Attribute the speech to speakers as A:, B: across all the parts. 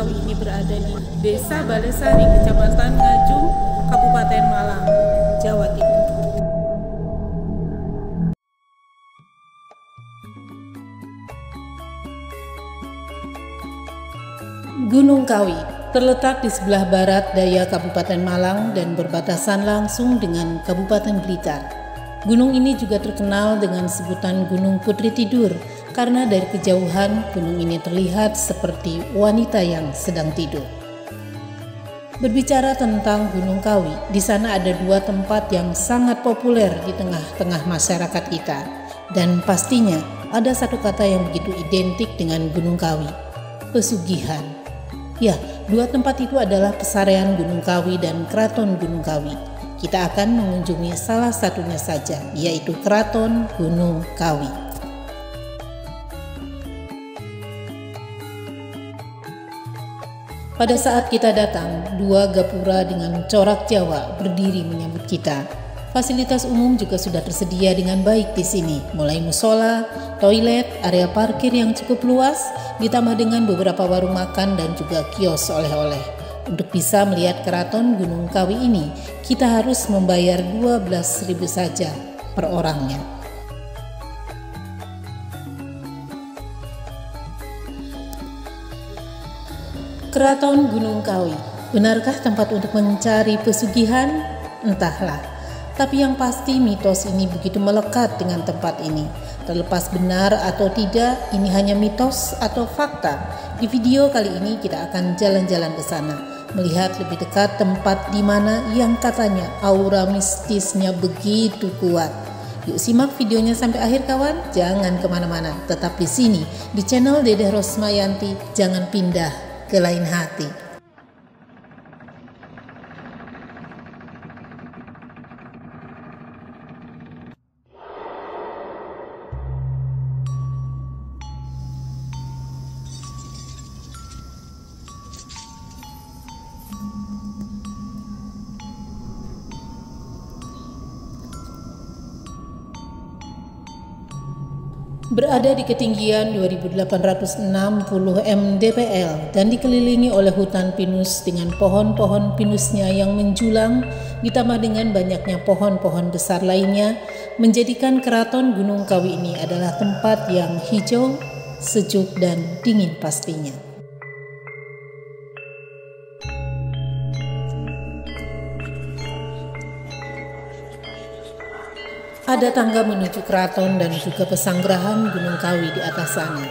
A: Kawi ini berada di Desa Balesari, Kecamatan Ngajum, Kabupaten Malang, Jawa Timur. Gunung Kawi terletak di sebelah barat daya Kabupaten Malang dan berbatasan langsung dengan Kabupaten Blitar. Gunung ini juga terkenal dengan sebutan Gunung Putri Tidur karena dari kejauhan gunung ini terlihat seperti wanita yang sedang tidur. Berbicara tentang Gunung Kawi, di sana ada dua tempat yang sangat populer di tengah-tengah masyarakat kita. Dan pastinya ada satu kata yang begitu identik dengan Gunung Kawi, pesugihan. Ya, dua tempat itu adalah Pesarean Gunung Kawi dan Keraton Gunung Kawi. Kita akan mengunjungi salah satunya saja, yaitu Keraton Gunung Kawi. Pada saat kita datang, dua gapura dengan corak Jawa berdiri menyambut kita. Fasilitas umum juga sudah tersedia dengan baik di sini, mulai musola, toilet, area parkir yang cukup luas, ditambah dengan beberapa warung makan dan juga kios oleh-oleh. Untuk bisa melihat Keraton Gunung Kawi ini, kita harus membayar 12.000 saja per orangnya. Keraton Gunung Kawi, benarkah tempat untuk mencari pesugihan? Entahlah. Tapi yang pasti mitos ini begitu melekat dengan tempat ini. Terlepas benar atau tidak, ini hanya mitos atau fakta. Di video kali ini kita akan jalan-jalan ke sana, melihat lebih dekat tempat di mana yang katanya aura mistisnya begitu kuat. Yuk simak videonya sampai akhir kawan, jangan kemana-mana, tetap di sini di channel Dedeh Rosmayanti, jangan pindah ke lain hati. Berada di ketinggian 2860 mdpl dan dikelilingi oleh hutan pinus dengan pohon-pohon pinusnya yang menjulang ditambah dengan banyaknya pohon-pohon besar lainnya, menjadikan Keraton Gunung Kawi ini adalah tempat yang hijau, sejuk dan dingin pastinya. Ada tangga menuju keraton dan juga pesanggerahan Gunung Kawi di atas sana.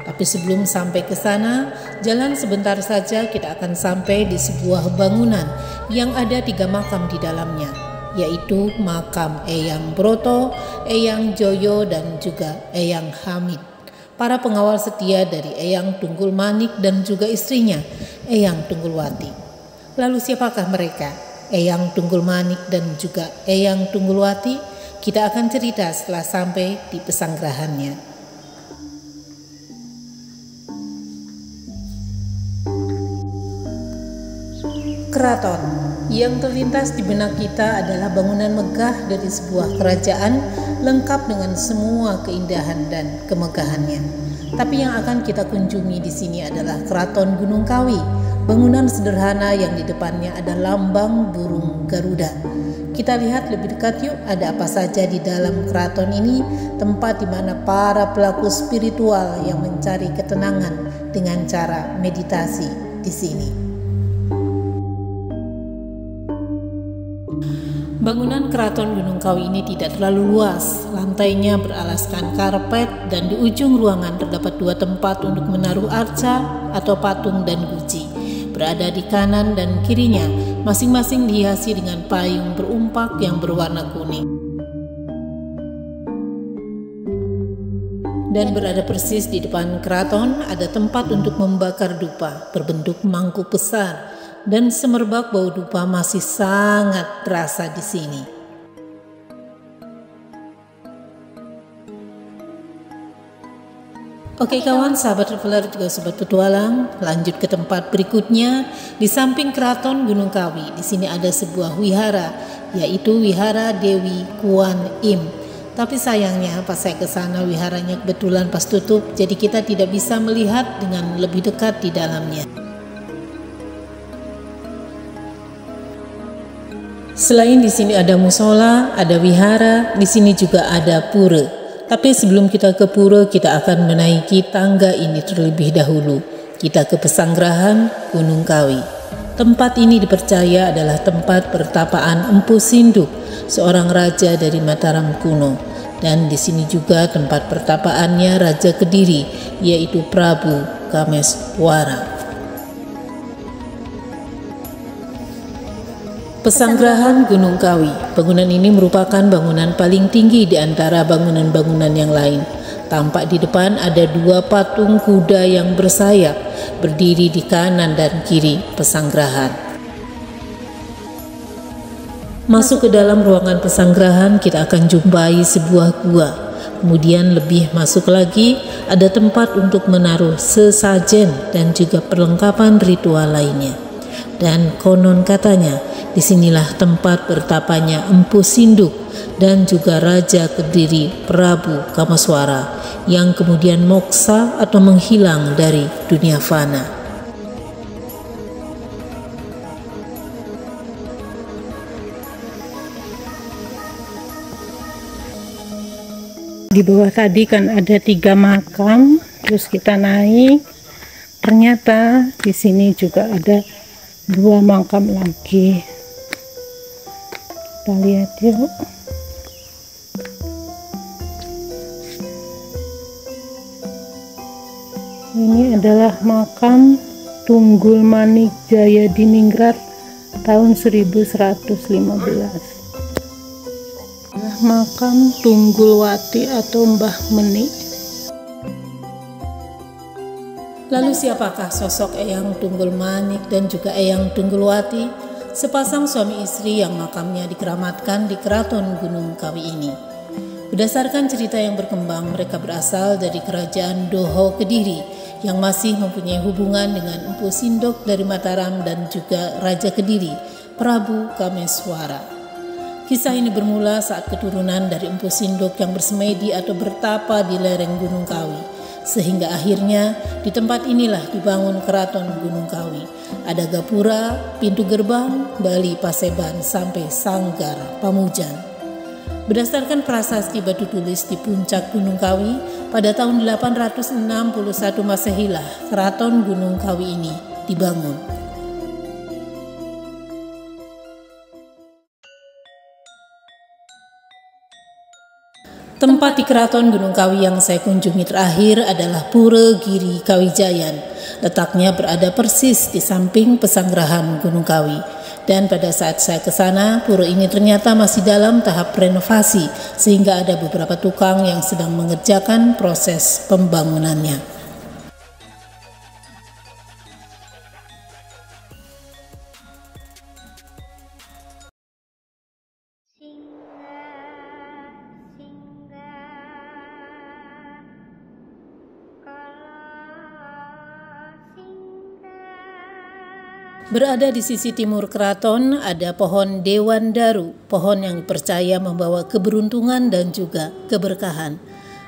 A: Tapi sebelum sampai ke sana, jalan sebentar saja kita akan sampai di sebuah bangunan yang ada 3 makam di dalamnya, yaitu makam Eyang Broto, Eyang Joyo dan juga Eyang Hamid. Para pengawal setia dari Eyang Tunggul Manik dan juga istrinya, Eyang Tunggulwati. Lalu siapakah mereka? Eyang Tunggul Manik dan juga Eyang Tunggulwati? Kita akan cerita setelah sampai di pesanggerahannya. Keraton yang terlintas di benak kita adalah bangunan megah dari sebuah kerajaan lengkap dengan semua keindahan dan kemegahannya. Tapi yang akan kita kunjungi di sini adalah Keraton Gunung Kawi, bangunan sederhana yang di depannya ada lambang burung Garuda. Kita lihat lebih dekat yuk, ada apa saja di dalam keraton ini, tempat di mana para pelaku spiritual yang mencari ketenangan dengan cara meditasi di sini. Bangunan Keraton Gunung Kawi ini tidak terlalu luas, lantainya beralaskan karpet dan di ujung ruangan terdapat 2 tempat untuk menaruh arca atau patung dan guci. Berada di kanan dan kirinya, masing-masing dihiasi dengan payung berumpak yang berwarna kuning. Dan berada persis di depan keraton ada tempat untuk membakar dupa berbentuk mangkuk besar, dan semerbak bau dupa masih sangat terasa di sini. Oke kawan, sahabat traveler juga sobat petualang, lanjut ke tempat berikutnya. Di samping Keraton Gunung Kawi, di sini ada sebuah wihara, yaitu Wihara Dewi Kuan Im. Tapi sayangnya pas saya ke sana wiharanya kebetulan pas tutup, jadi kita tidak bisa melihat dengan lebih dekat di dalamnya. Selain di sini ada musola, ada wihara, di sini juga ada pura. Tapi sebelum kita ke pura, kita akan menaiki tangga ini terlebih dahulu. Kita ke Pesanggerahan Gunung Kawi. Tempat ini dipercaya adalah tempat pertapaan Empu Sinduk, seorang raja dari Mataram kuno. Dan di sini juga tempat pertapaannya Raja Kediri, yaitu Prabu Kameswara. Pesanggerahan Gunung Kawi. Bangunan ini merupakan bangunan paling tinggi di antara bangunan-bangunan yang lain. Tampak di depan ada dua patung kuda yang bersayap, berdiri di kanan dan kiri pesanggerahan. Masuk ke dalam ruangan pesanggerahan, kita akan jumpai sebuah gua. Kemudian lebih masuk lagi, ada tempat untuk menaruh sesajen dan juga perlengkapan ritual lainnya. Dan konon katanya, disinilah tempat bertapanya Empu Sinduk dan juga Raja Kediri Prabu Kameswara yang kemudian moksa atau menghilang dari dunia fana. Di bawah tadi kan ada 3 makam, terus kita naik. Ternyata di sini juga ada 2 makam lagi. Kita lihat yuk. Ini adalah makam Tunggul Manik Jaya Diningrat tahun 1115. Makam Tunggulwati atau Mbah Meni. Lalu siapakah sosok Eyang Tunggul Manik dan juga Eyang Tunggulwati, sepasang suami istri yang makamnya dikeramatkan di Keraton Gunung Kawi ini? Berdasarkan cerita yang berkembang, mereka berasal dari kerajaan Doho Kediri yang masih mempunyai hubungan dengan Empu Sindok dari Mataram dan juga Raja Kediri, Prabu Kameswara. Kisah ini bermula saat keturunan dari Empu Sindok yang bersemedi atau bertapa di lereng Gunung Kawi. Sehingga akhirnya di tempat inilah dibangun Keraton Gunung Kawi. Ada gapura, pintu gerbang, Bali Paseban sampai Sanggar Pamujan. Berdasarkan prasasti batu tulis di puncak Gunung Kawi, pada tahun 861 Masehi lah Keraton Gunung Kawi ini dibangun. Tempat di Keraton Gunung Kawi yang saya kunjungi terakhir adalah Pura Giri Kawijayan. Letaknya berada persis di samping Pesanggerahan Gunung Kawi. Dan pada saat saya ke sana, pura ini ternyata masih dalam tahap renovasi, sehingga ada beberapa tukang yang sedang mengerjakan proses pembangunannya. Berada di sisi timur keraton ada pohon Dewan Daru, pohon yang dipercaya membawa keberuntungan dan juga keberkahan.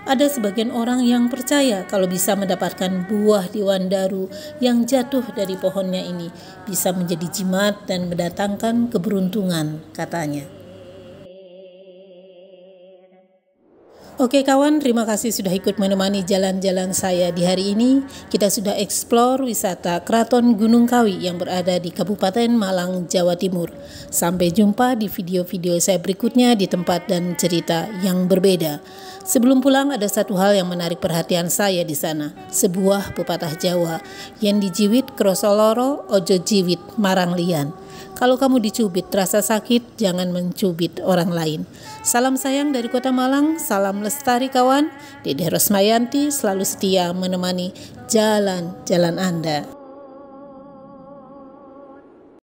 A: Ada sebagian orang yang percaya kalau bisa mendapatkan buah Dewan Daru yang jatuh dari pohonnya ini bisa menjadi jimat dan mendatangkan keberuntungan, katanya. Oke kawan, terima kasih sudah ikut menemani jalan-jalan saya di hari ini. Kita sudah eksplor wisata Keraton Gunung Kawi yang berada di Kabupaten Malang, Jawa Timur. Sampai jumpa di video-video saya berikutnya di tempat dan cerita yang berbeda. Sebelum pulang ada satu hal yang menarik perhatian saya di sana. Sebuah pepatah Jawa yang dijiwit krosoloro ojo jiwit marang lian. Kalau kamu dicubit terasa sakit, jangan mencubit orang lain. Salam sayang dari Kota Malang, salam lestari kawan. Dede Rosmayanti selalu setia menemani jalan-jalan Anda.